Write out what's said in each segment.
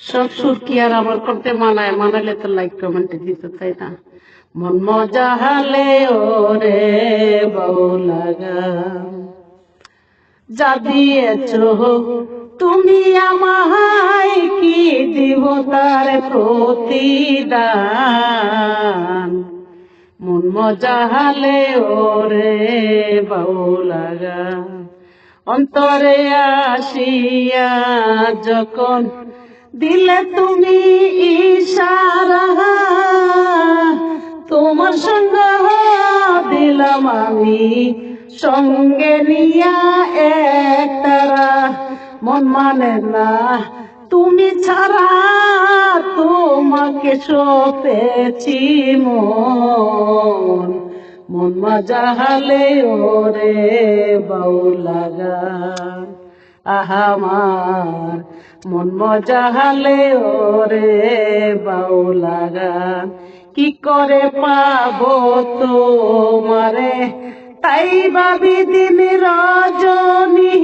সব সুর কি আর আমার করতে মানায়? মানালে তো লাইক কমেন্টে দিত, তাই না? মন মজা হালে ওরে বউলাগা, যা দিয়েছ তুমি আমায় কি দিব তার প্রতিদান। মন মজা হালে ওরে বউলাগা, অন্তরে আসিয়া যখন দিলে তুমি ইশারা, তোমার সঙ্গ দিলাম আমি সঙ্গে নিয়া একতারা। মন মানে না তুমি ছাড়া, তোমাকে সপেছি মন। মন মজা হালে ওরে বউলাগা, আহামার মন মজা হালে ওরে বউলাগা। কি করে পাবো তোমারে, তাই ভাবি দিন রজনী,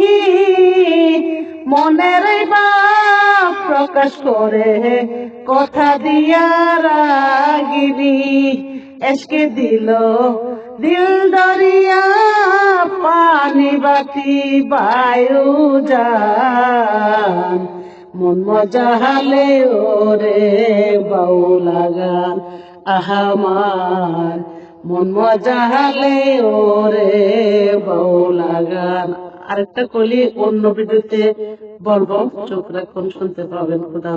মনের ভাব প্রকাশ করে কথা দিয়া রাগিনী। এসকে দিল দিল দরিয়া, পানি বাতি বায়ু যান। মন মজা হালে ওরে বউলাগা, আহামার মন মজা হালে ওরে বউলাগা। আরেকটা কলি অন্য ভিডিওতে বলবো, চোখ রাখুন, শুনতে পাবেন। খোদা।